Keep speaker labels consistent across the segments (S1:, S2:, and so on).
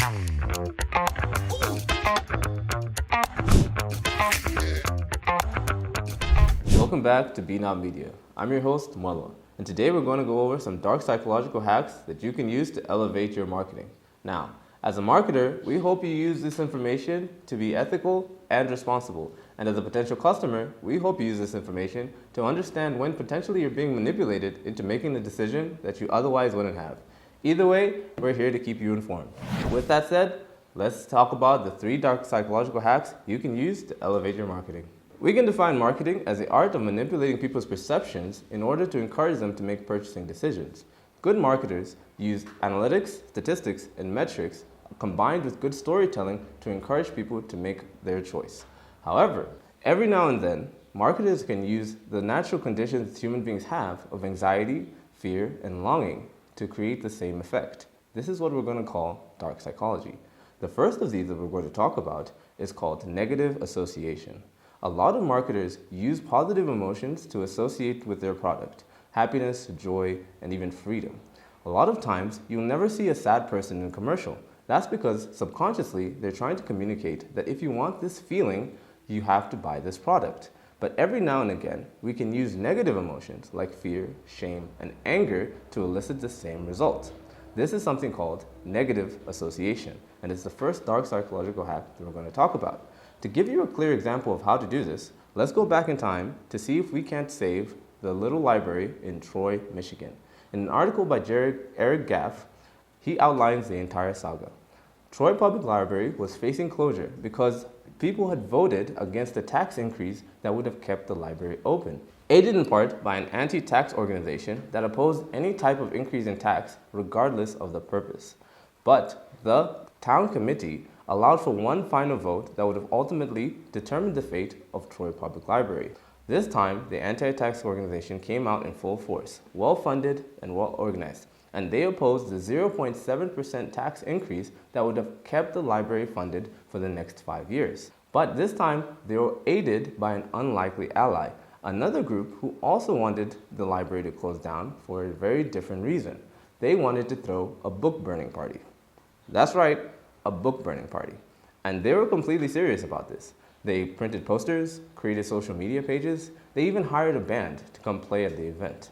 S1: Welcome back to Bnop Media. I'm your host, Marlon, and today we're going to go over some dark psychological hacks that you can use to elevate your marketing. Now, as a marketer, we hope you use this information to be ethical and responsible. And as a potential customer, we hope you use this information to understand when potentially you're being manipulated into making a decision that you otherwise wouldn't have. Either way, we're here to keep you informed. With that said, let's talk about the 3 dark psychological hacks you can use to elevate your marketing. We can define marketing as the art of manipulating people's perceptions in order to encourage them to make purchasing decisions. Good marketers use analytics, statistics, and metrics combined with good storytelling to encourage people to make their choice. However, every now and then, marketers can use the natural conditions human beings have of anxiety, fear, and longing to create the same effect. This is what we're going to call dark psychology. The first of these that we're going to talk about is called negative association. A lot of marketers use positive emotions to associate with their product: happiness, joy, and even freedom. A lot of times, you'll never see a sad person in a commercial. That's because subconsciously, they're trying to communicate that if you want this feeling, you have to buy this product. But every now and again, we can use negative emotions like fear, shame, and anger to elicit the same result. This is something called negative association, and it's the first dark psychological hack that we're going to talk about. To give you a clear example of how to do this, let's go back in time to see if we can't save the little library in Troy, Michigan. In an article by Eric Gaff, he outlines the entire saga. Troy Public Library was facing closure because people had voted against a tax increase that would have kept the library open, aided in part by an anti-tax organization that opposed any type of increase in tax regardless of the purpose. But the town committee allowed for one final vote that would have ultimately determined the fate of Troy Public Library. This time, the anti-tax organization came out in full force, well-funded and well-organized, and they opposed the 0.7% tax increase that would have kept the library funded for the next 5 years. But this time, they were aided by an unlikely ally, another group who also wanted the library to close down for a very different reason. They wanted to throw a book burning party. That's right, a book burning party. And they were completely serious about this. They printed posters, created social media pages, they even hired a band to come play at the event.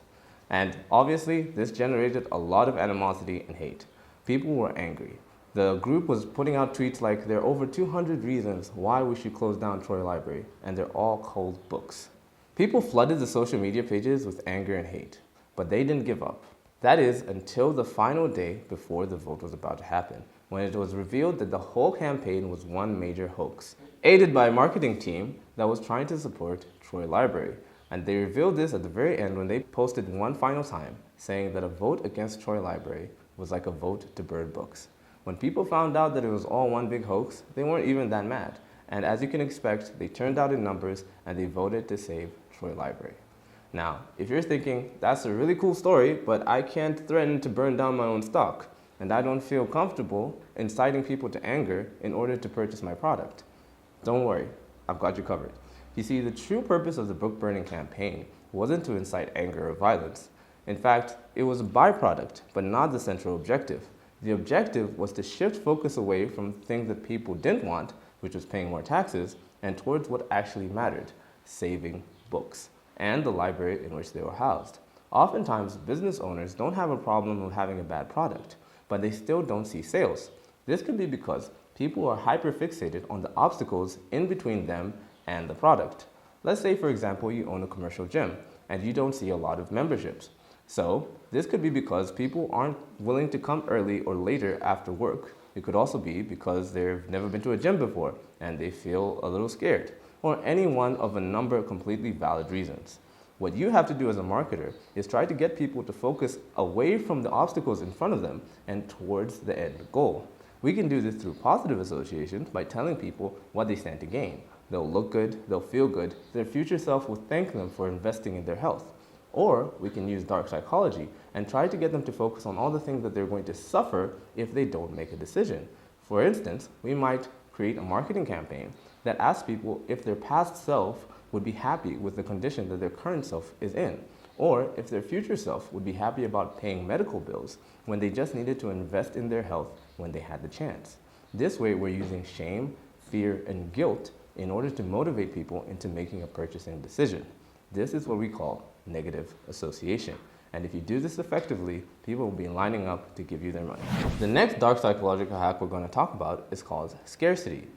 S1: And obviously, this generated a lot of animosity and hate. People were angry. The group was putting out tweets like, there are over 200 reasons why we should close down Troy Library, and they're all called books. People flooded the social media pages with anger and hate, but they didn't give up. That is, until the final day before the vote was about to happen, when it was revealed that the whole campaign was one major hoax, aided by a marketing team that was trying to support Troy Library. And they revealed this at the very end when they posted one final time, saying that a vote against Troy Library was like a vote to burn books. When people found out that it was all one big hoax, they weren't even that mad. And as you can expect, they turned out in numbers and they voted to save Troy Library. Now, if you're thinking, that's a really cool story, but I can't threaten to burn down my own stock, and I don't feel comfortable inciting people to anger in order to purchase my product, don't worry, I've got you covered. You see, the true purpose of the book burning campaign wasn't to incite anger or violence. In fact, it was a byproduct, but not the central objective. The objective was to shift focus away from things that people didn't want, which was paying more taxes, and towards what actually mattered: saving books and the library in which they were housed. Oftentimes, business owners don't have a problem with having a bad product, but they still don't see sales. This could be because people are hyper-fixated on the obstacles in between them and the product. Let's say, for example, you own a commercial gym and you don't see a lot of memberships. So this could be because people aren't willing to come early or later after work. It could also be because they've never been to a gym before and they feel a little scared, or any one of a number of completely valid reasons. What you have to do as a marketer is try to get people to focus away from the obstacles in front of them and towards the end goal. We can do this through positive association by telling people what they stand to gain. They'll look good, they'll feel good, their future self will thank them for investing in their health. Or we can use dark psychology and try to get them to focus on all the things that they're going to suffer if they don't make a decision. For instance, we might create a marketing campaign that asks people if their past self would be happy with the condition that their current self is in, or if their future self would be happy about paying medical bills when they just needed to invest in their health when they had the chance. This way, we're using shame, fear, and guilt in order to motivate people into making a purchasing decision. This is what we call negative association. And if you do this effectively, people will be lining up to give you their money. The next dark psychological hack we're going to talk about is called scarcity.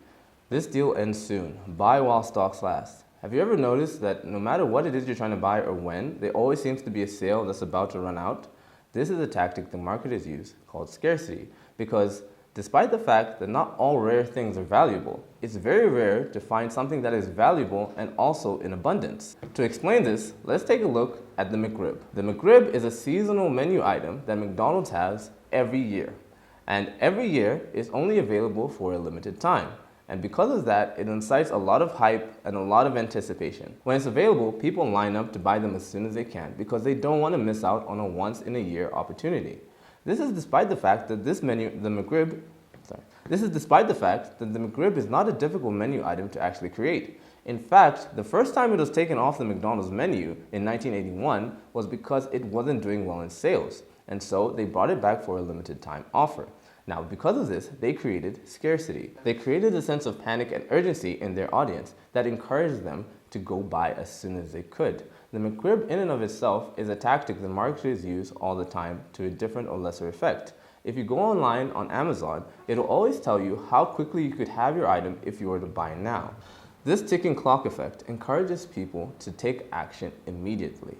S1: This deal ends soon. Buy while stocks last. Have you ever noticed that no matter what it is you're trying to buy or when, there always seems to be a sale that's about to run out? This is a tactic the marketers use called scarcity, because despite the fact that not all rare things are valuable, it's very rare to find something that is valuable and also in abundance. To explain this, let's take a look at the McRib. The McRib is a seasonal menu item that McDonald's has every year. And every year is only available for a limited time. And because of that, it incites a lot of hype and a lot of anticipation. When it's available, people line up to buy them as soon as they can because they don't want to miss out on a once-in-a-year opportunity. This is despite the fact that the McRib is not a difficult menu item to actually create. In fact, the first time it was taken off the McDonald's menu in 1981 was because it wasn't doing well in sales, and so they brought it back for a limited time offer. Now, because of this, they created scarcity. They created a sense of panic and urgency in their audience that encouraged them to go buy as soon as they could. The McRib in and of itself is a tactic the marketers use all the time to a different or lesser effect. If you go online on Amazon, it'll always tell you how quickly you could have your item if you were to buy now. This ticking clock effect encourages people to take action immediately.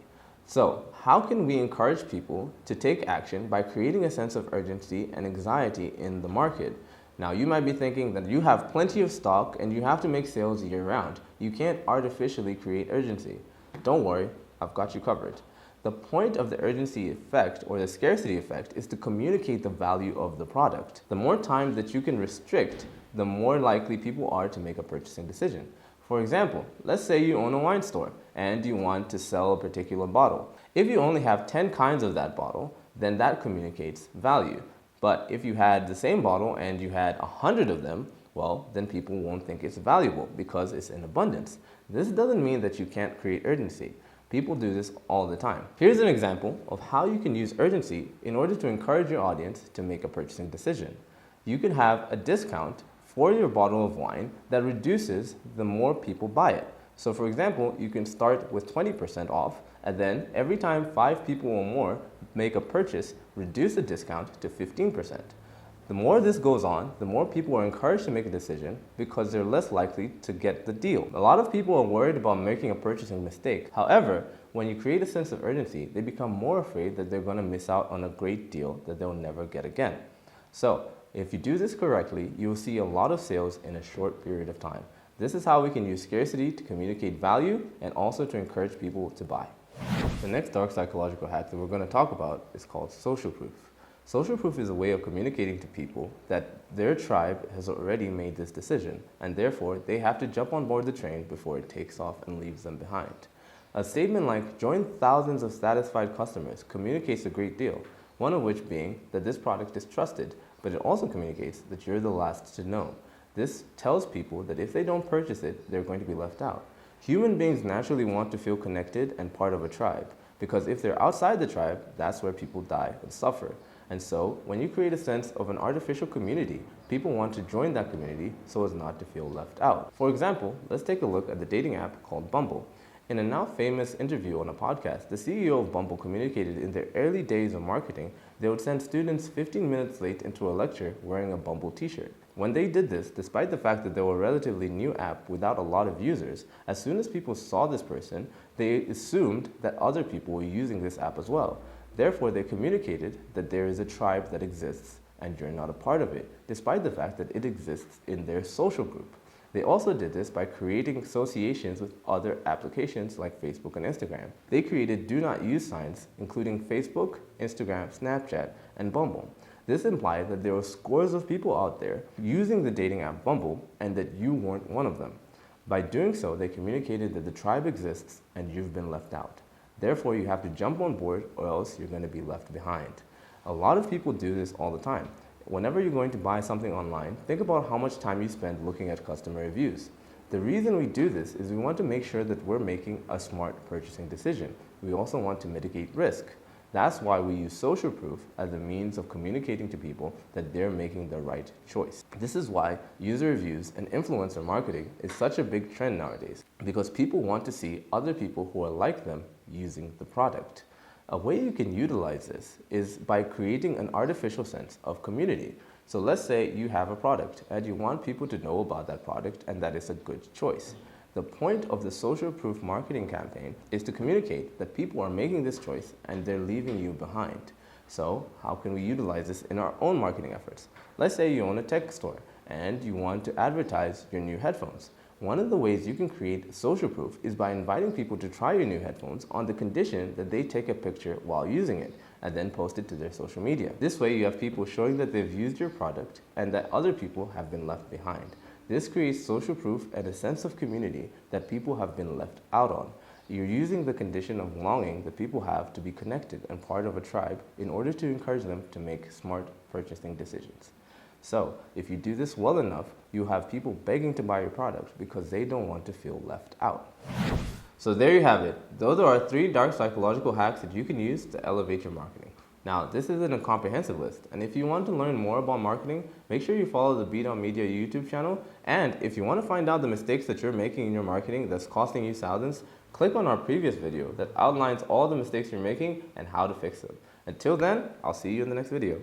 S1: So, how can we encourage people to take action by creating a sense of urgency and anxiety in the market? Now, you might be thinking that you have plenty of stock and you have to make sales year-round. You can't artificially create urgency. Don't worry, I've got you covered. The point of the urgency effect or the scarcity effect is to communicate the value of the product. The more time that you can restrict, the more likely people are to make a purchasing decision. For example, let's say you own a wine store and you want to sell a particular bottle. If you only have 10 kinds of that bottle, then that communicates value. But if you had the same bottle and you had 100 of them, well, then people won't think it's valuable because it's in abundance. This doesn't mean that you can't create urgency. People do this all the time. Here's an example of how you can use urgency in order to encourage your audience to make a purchasing decision. You can have a discount for your bottle of wine that reduces the more people buy it. So for example, you can start with 20% off, and then every time 5 people or more make a purchase, reduce the discount to 15%. The more this goes on, the more people are encouraged to make a decision because they're less likely to get the deal. A lot of people are worried about making a purchasing mistake. However, when you create a sense of urgency, they become more afraid that they're going to miss out on a great deal that they'll never get again. So, if you do this correctly, you will see a lot of sales in a short period of time. This is how we can use scarcity to communicate value and also to encourage people to buy. The next dark psychological hack that we're going to talk about is called social proof. Social proof is a way of communicating to people that their tribe has already made this decision, and therefore they have to jump on board the train before it takes off and leaves them behind. A statement like, "Join thousands of satisfied customers," communicates a great deal, one of which being that this product is trusted, but it also communicates that you're the last to know. This tells people that if they don't purchase it, they're going to be left out. Human beings naturally want to feel connected and part of a tribe, because if they're outside the tribe, that's where people die and suffer. And so, when you create a sense of an artificial community, people want to join that community so as not to feel left out. For example, let's take a look at the dating app called Bumble. In a now famous interview on a podcast, the CEO of Bumble communicated in their early days of marketing, they would send students 15 minutes late into a lecture wearing a Bumble t-shirt. When they did this, despite the fact that they were a relatively new app without a lot of users, as soon as people saw this person, they assumed that other people were using this app as well. Therefore, they communicated that there is a tribe that exists and you're not a part of it, despite the fact that it exists in their social group. They also did this by creating associations with other applications like Facebook and Instagram. They created do not use signs, including Facebook, Instagram, Snapchat, and Bumble. This implied that there were scores of people out there using the dating app Bumble and that you weren't one of them. By doing so, they communicated that the tribe exists and you've been left out. Therefore, you have to jump on board or else you're going to be left behind. A lot of people do this all the time. Whenever you're going to buy something online, think about how much time you spend looking at customer reviews. The reason we do this is we want to make sure that we're making a smart purchasing decision. We also want to mitigate risk. That's why we use social proof as a means of communicating to people that they're making the right choice. This is why user reviews and influencer marketing is such a big trend nowadays, because people want to see other people who are like them using the product. A way you can utilize this is by creating an artificial sense of community. So let's say you have a product and you want people to know about that product and that it's a good choice. The point of the social proof marketing campaign is to communicate that people are making this choice and they're leaving you behind. So how can we utilize this in our own marketing efforts? Let's say you own a tech store and you want to advertise your new headphones. One of the ways you can create social proof is by inviting people to try your new headphones on the condition that they take a picture while using it and then post it to their social media. This way you have people showing that they've used your product and that other people have been left behind. This creates social proof and a sense of community that people have been left out on. You're using the condition of belonging that people have to be connected and part of a tribe in order to encourage them to make smart purchasing decisions. So, if you do this well enough, you have people begging to buy your product because they don't want to feel left out. So there you have it. Those are our 3 dark psychological hacks that you can use to elevate your marketing. Now, this isn't a comprehensive list, and if you want to learn more about marketing, make sure you follow the Bnop Media YouTube channel, and if you want to find out the mistakes that you're making in your marketing that's costing you thousands, click on our previous video that outlines all the mistakes you're making and how to fix them. Until then, I'll see you in the next video.